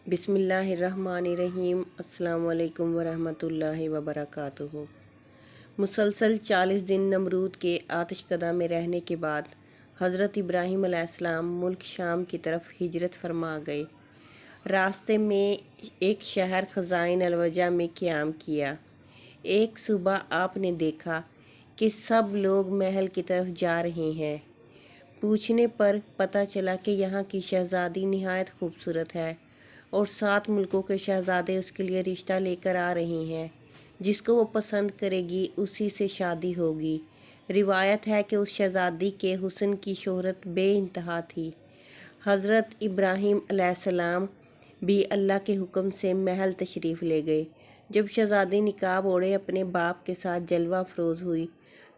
بسم اللہ الرحمن الرحیم۔ السلام علیکم ورحمۃ اللہ وبرکاتہ۔ مسلسل 40 دن نمرود کے آتش کدہ میں رہنے کے بعد حضرت ابراہیم علیہ السلام ملک شام کی طرف ہجرت فرما گئے۔ راستے میں ایک شہر خزائن الوجہ میں قیام کیا۔ ایک صبح آپ نے دیکھا کہ سب لوگ محل کی طرف جا رہے ہیں۔ پوچھنے پر پتہ چلا کہ یہاں کی شہزادی نہایت خوبصورت ہے اور 7 ملکوں کے شہزادے اس کے لیے رشتہ لے کر آ رہے ہیں۔ جس کو وہ پسند کرے گی اسی سے شادی ہوگی۔ روایت ہے کہ اس شہزادی کے حسن کی شہرت بے انتہا تھی۔ حضرت ابراہیم علیہ السلام بھی اللہ کے حکم سے محل تشریف لے گئے۔ جب شہزادی نقاب اوڑھے اپنے باپ کے ساتھ جلوہ افروز ہوئی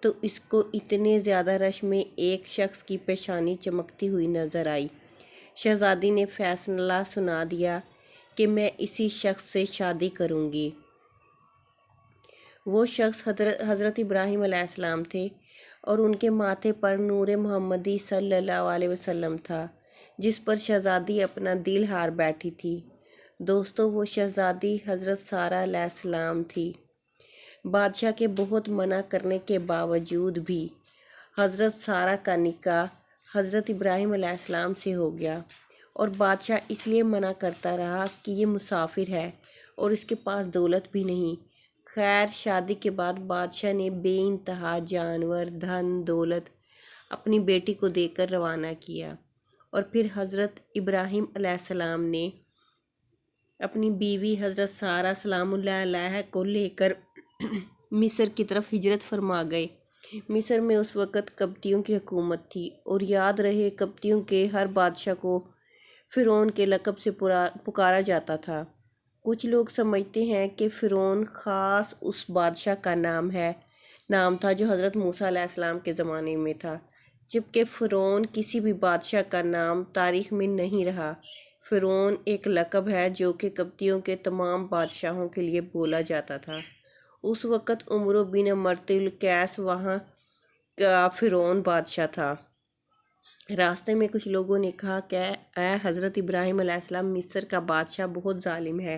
تو اس کو اتنے زیادہ رش میں ایک شخص کی پیشانی چمکتی ہوئی نظر آئی۔ شہزادی نے فیصلہ سنا دیا کہ میں اسی شخص سے شادی کروں گی۔ وہ شخص حضرت ابراہیم علیہ السلام تھے اور ان کے ماتھے پر نور محمدی صلی اللہ علیہ وسلم تھا، جس پر شہزادی اپنا دل ہار بیٹھی تھی۔ دوستو، وہ شہزادی حضرت سارہ علیہ السلام تھی۔ بادشاہ کے بہت منع کرنے کے باوجود بھی حضرت سارہ کا نکاح حضرت ابراہیم علیہ السلام سے ہو گیا، اور بادشاہ اس لیے منع کرتا رہا کہ یہ مسافر ہے اور اس کے پاس دولت بھی نہیں۔ خیر، شادی کے بعد بادشاہ نے بے انتہا جانور، دھن دولت اپنی بیٹی کو دے کر روانہ کیا، اور پھر حضرت ابراہیم علیہ السلام نے اپنی بیوی حضرت سارہ سلام اللہ علیہ کو لے کر مصر کی طرف ہجرت فرما گئے۔ مصر میں اس وقت قبطیوں کی حکومت تھی، اور یاد رہے قبطیوں کے ہر بادشاہ کو فرعون کے لقب سے پکارا جاتا تھا۔ کچھ لوگ سمجھتے ہیں کہ فرعون خاص اس بادشاہ کا نام تھا جو حضرت موسیٰ علیہ السلام کے زمانے میں تھا، جبکہ فرعون کسی بھی بادشاہ کا نام تاریخ میں نہیں رہا۔ فرعون ایک لقب ہے جو کہ قبطیوں کے تمام بادشاہوں کے لیے بولا جاتا تھا۔ اس وقت عمرو بن امرت القیس وہاں کا فرعون بادشاہ تھا۔ راستے میں کچھ لوگوں نے کہا کہ اے حضرت ابراہیم علیہ السلام، مصر کا بادشاہ بہت ظالم ہے۔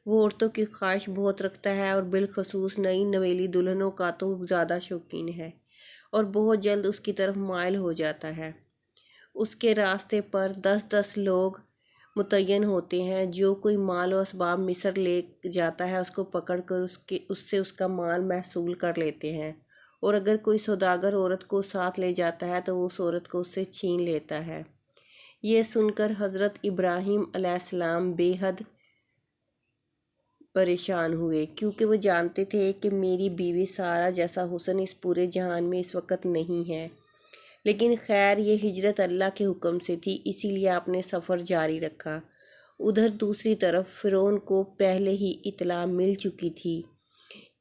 وہ عورتوں کی خواہش بہت رکھتا ہے، اور بالخصوص نئی نویلی دلہنوں کا تو زیادہ شوقین ہے، اور بہت جلد اس کی طرف مائل ہو جاتا ہے۔ اس کے راستے پر 10 لوگ متعین ہوتے ہیں۔ جو کوئی مال و اسباب مصر لے جاتا ہے اس کو پکڑ کر اس سے اس کا مال محصول کر لیتے ہیں، اور اگر کوئی سوداگر عورت کو ساتھ لے جاتا ہے تو وہ اس عورت کو اس سے چھین لیتا ہے۔ یہ سن کر حضرت ابراہیم علیہ السلام بے حد پریشان ہوئے، کیونکہ وہ جانتے تھے کہ میری بیوی سارہ جیسا حسن اس پورے جہان میں اس وقت نہیں ہے۔ لیکن خیر، یہ ہجرت اللہ کے حکم سے تھی، اسی لیے آپ نے سفر جاری رکھا۔ ادھر دوسری طرف فرعون کو پہلے ہی اطلاع مل چکی تھی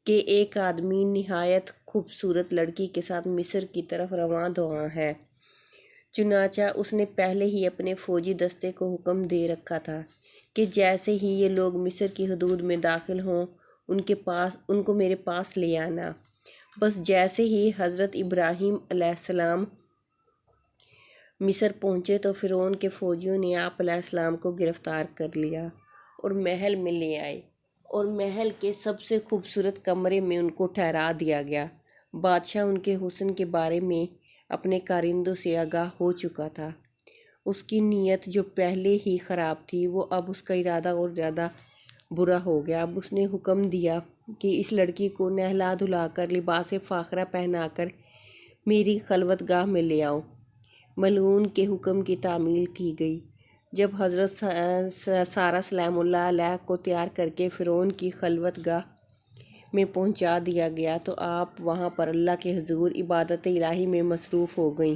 کہ ایک آدمی نہایت خوبصورت لڑکی کے ساتھ مصر کی طرف رواں دواں ہے۔ چنانچہ اس نے پہلے ہی اپنے فوجی دستے کو حکم دے رکھا تھا کہ جیسے ہی یہ لوگ مصر کی حدود میں داخل ہوں ان کو میرے پاس لے آنا۔ بس جیسے ہی حضرت ابراہیم علیہ السلام مصر پہنچے تو فرعون کے فوجیوں نے آپ علیہ السلام کو گرفتار کر لیا اور محل میں لے آئے، اور محل کے سب سے خوبصورت کمرے میں ان کو ٹھہرا دیا گیا۔ بادشاہ ان کے حسن کے بارے میں اپنے کارندوں سے آگاہ ہو چکا تھا۔ اس کی نیت جو پہلے ہی خراب تھی، وہ اب اس کا ارادہ اور زیادہ برا ہو گیا۔ اب اس نے حکم دیا کہ اس لڑکی کو نہلا دھلا کر لباس فاخرہ پہنا کر میری خلوت گاہ میں لے آؤ۔ ملعون کے حکم کی تعمیل کی گئی۔ جب حضرت سارہ سلام اللہ علیہ کو تیار کر کے فرعون کی خلوت گاہ میں پہنچا دیا گیا تو آپ وہاں پر اللہ کے حضور عبادت الہی میں مصروف ہو گئیں۔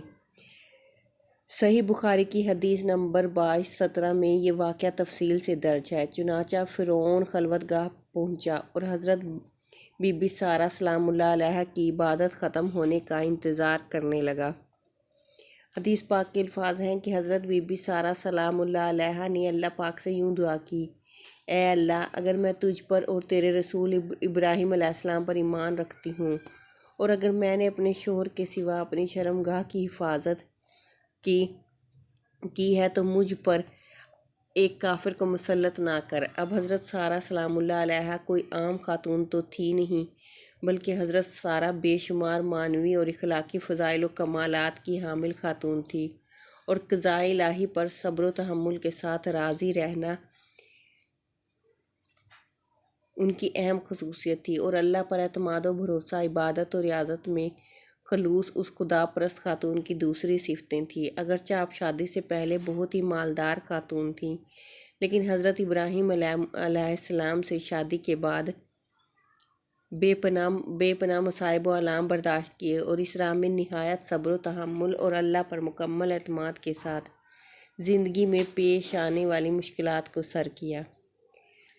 صحیح بخاری کی حدیث نمبر 2217 میں یہ واقعہ تفصیل سے درج ہے۔ چنانچہ فرعون خلوت گاہ پہنچا اور حضرت بی بی سارہ سلام اللہ علیہ کی عبادت ختم ہونے کا انتظار کرنے لگا۔ حدیث پاک کے الفاظ ہیں کہ حضرت بی بی سارہ سلام اللہ علیہ نے اللہ پاک سے یوں دعا کی: اے اللہ، اگر میں تجھ پر اور تیرے رسول ابراہیم علیہ السلام پر ایمان رکھتی ہوں، اور اگر میں نے اپنے شوہر کے سوا اپنی شرمگاہ کی حفاظت کی ہے تو مجھ پر ایک کافر کو مسلط نہ کر۔ اب حضرت سارہ سلام اللہ علیہ کوئی عام خاتون تو تھی نہیں، بلکہ حضرت سارہ بے شمار معنوی اور اخلاقی فضائل و کمالات کی حامل خاتون تھی، اور قضائے الہی پر صبر و تحمل کے ساتھ راضی رہنا ان کی اہم خصوصیت تھی، اور اللہ پر اعتماد و بھروسہ، عبادت اور ریاضت میں خلوص اس خدا پرست خاتون کی دوسری صفتیں تھیں۔ اگرچہ آپ شادی سے پہلے بہت ہی مالدار خاتون تھیں، لیکن حضرت ابراہیم علیہ السلام سے شادی کے بعد بے پناہ مصائب و آلام برداشت کیے، اور اس راہ میں نہایت صبر و تحمل اور اللہ پر مکمل اعتماد کے ساتھ زندگی میں پیش آنے والی مشکلات کو سر کیا۔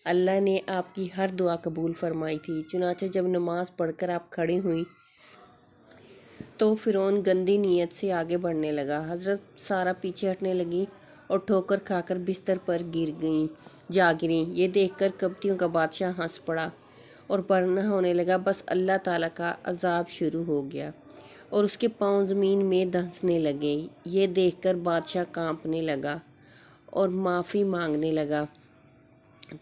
اللہ نے آپ کی ہر دعا قبول فرمائی تھی۔ چنانچہ جب نماز پڑھ کر آپ کھڑی ہوئیں تو فرعون گندی نیت سے آگے بڑھنے لگا۔ حضرت سارہ پیچھے ہٹنے لگیں اور ٹھوکر کھا کر بستر پر جا گریں۔ یہ دیکھ کر قبطیوں کا بادشاہ ہنس پڑا اور برہنہ ہونے لگا۔ بس اللہ تعالیٰ کا عذاب شروع ہو گیا اور اس کے پاؤں زمین میں دھنسنے لگے۔ یہ دیکھ کر بادشاہ کانپنے لگا اور معافی مانگنے لگا۔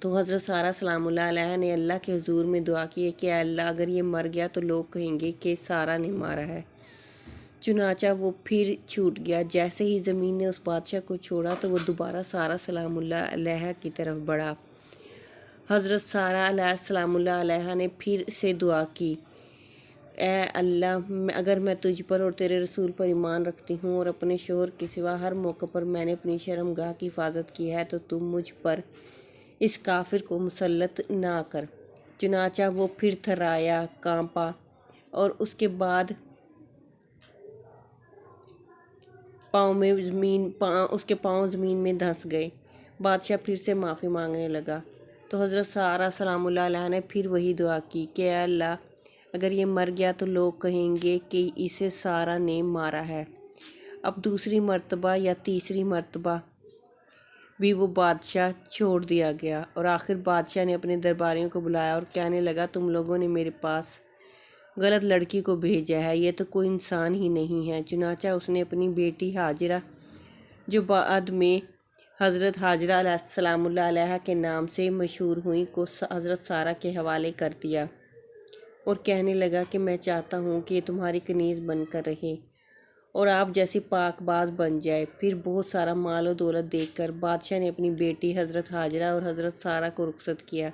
تو حضرت سارہ سلام اللہ علیہ نے اللہ کے حضور میں دعا کی کہ اے اللہ، اگر یہ مر گیا تو لوگ کہیں گے کہ سارہ نے مارا ہے۔ چنانچہ وہ پھر چھوٹ گیا۔ جیسے ہی زمین نے اس بادشاہ کو چھوڑا تو وہ دوبارہ سارہ سلام اللہ علیہ کی طرف بڑھا۔ حضرت سارہ سلام اللہ علیہ نے پھر سے دعا کی، اے اللہ، اگر میں تجھ پر اور تیرے رسول پر ایمان رکھتی ہوں اور اپنے شوہر کے سوا ہر موقع پر میں نے اپنی شرمگاہ کی حفاظت کی ہے تو تم مجھ پر اس کافر کو مسلط نہ کر۔ چنانچہ وہ پھر تھرایا، کانپا، اور اس کے بعد اس کے پاؤں زمین میں دھنس گئے۔ بادشاہ پھر سے معافی مانگنے لگا تو حضرت سارہ سلام اللہ علیہ نے پھر وہی دعا کی کہ اے اللہ، اگر یہ مر گیا تو لوگ کہیں گے کہ اسے سارہ نے مارا ہے۔ اب دوسری مرتبہ یا تیسری مرتبہ بھی وہ بادشاہ چھوڑ دیا گیا، اور آخر بادشاہ نے اپنے درباریوں کو بلایا اور کہنے لگا، تم لوگوں نے میرے پاس غلط لڑکی کو بھیجا ہے، یہ تو کوئی انسان ہی نہیں ہے۔ چنانچہ اس نے اپنی بیٹی ہاجرہ، جو بعد میں حضرت ہاجرہ علیہ السلام اللہ علیہ کے نام سے مشہور ہوئیں، کو حضرت سارہ کے حوالے کر دیا اور کہنے لگا کہ میں چاہتا ہوں کہ یہ تمہاری کنیز بن کر رہے اور آپ جیسی پاک باز بن جائے۔ پھر بہت سارا مال و دولت دیکھ کر بادشاہ نے اپنی بیٹی حضرت ہاجرہ اور حضرت سارہ کو رخصت کیا۔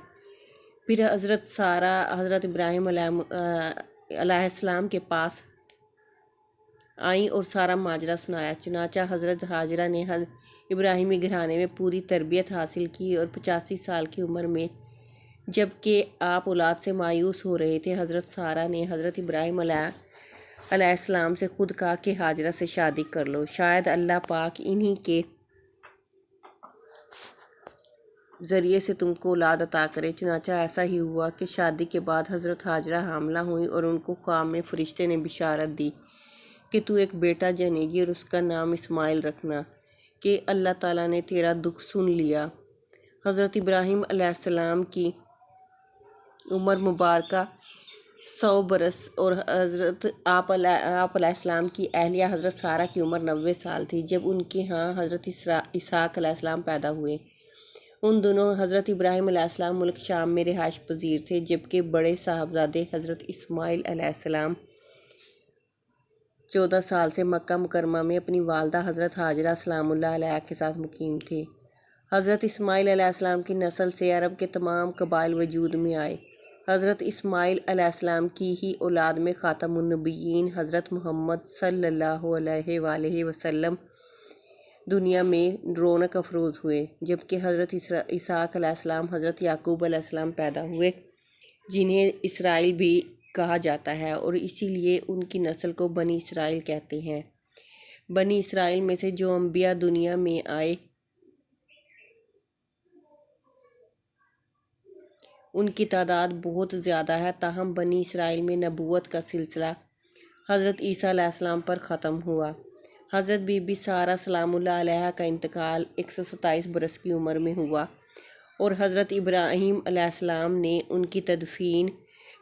پھر حضرت سارہ حضرت ابراہیم علیہ السلام کے پاس آئیں اور سارا ماجرا سنایا۔ چنانچہ حضرت ہاجرہ نے ابراہیمی گھرانے میں پوری تربیت حاصل کی، اور 85 سال کی عمر میں جب کہ آپ اولاد سے مایوس ہو رہے تھے، حضرت سارہ نے حضرت ابراہیم علیہ السلام سے خود کہا کہ ہاجرہ سے شادی کر لو، شاید اللہ پاک انہی کے ذریعے سے تم کو اولاد عطا کرے۔ چنانچہ ایسا ہی ہوا کہ شادی کے بعد حضرت ہاجرہ حاملہ ہوئیں، اور ان کو خواب میں فرشتے نے بشارت دی کہ تو ایک بیٹا جنے گی اور اس کا نام اسماعیل رکھنا، کہ اللہ تعالیٰ نے تیرا دکھ سن لیا۔ حضرت ابراہیم علیہ السلام کی عمر مبارکہ 100 برس اور حضرت آپ علیہ السلام کی اہلیہ حضرت سارہ کی عمر 90 سال تھی جب ان کے ہاں حضرت اسحاق علیہ السلام پیدا ہوئے۔ ان دنوں حضرت ابراہیم علیہ السلام ملک شام میں رہائش پذیر تھے، جبکہ بڑے صاحبزادے حضرت اسماعیل علیہ السلام 14 سال سے مکہ مکرمہ میں اپنی والدہ حضرت ہاجرہ سلام اللہ علیہ کے ساتھ مقیم تھے۔ حضرت اسماعیل علیہ السلام کی نسل سے عرب کے تمام قبائل وجود میں آئے۔ حضرت اسماعیل علیہ السلام کی ہی اولاد میں خاتم النبیین حضرت محمد صلی اللہ علیہ وآلہ وسلم دنیا میں رونق افروز ہوئے، جبکہ حضرت اسحاق علیہ السلام حضرت یعقوب علیہ السلام پیدا ہوئے، جنہیں اسرائیل بھی کہا جاتا ہے، اور اسی لیے ان کی نسل کو بنی اسرائیل کہتے ہیں۔ بنی اسرائیل میں سے جو انبیاء دنیا میں آئے ان کی تعداد بہت زیادہ ہے، تاہم بنی اسرائیل میں نبوت کا سلسلہ حضرت عیسیٰ علیہ السلام پر ختم ہوا۔ حضرت بی بی سارہ سلام اللہ علیہ کا انتقال 127 برس کی عمر میں ہوا، اور حضرت ابراہیم علیہ السلام نے ان کی تدفین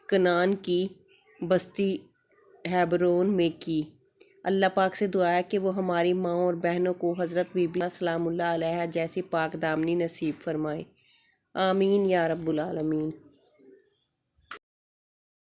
کنعان کی بستی ہیبرون میں کی۔ اللہ پاک سے دعا ہے کہ وہ ہماری ماں اور بہنوں کو حضرت بی بی سلام اللہ علیہ جیسی پاک دامنی نصیب فرمائے، آمین یا رب العالمین۔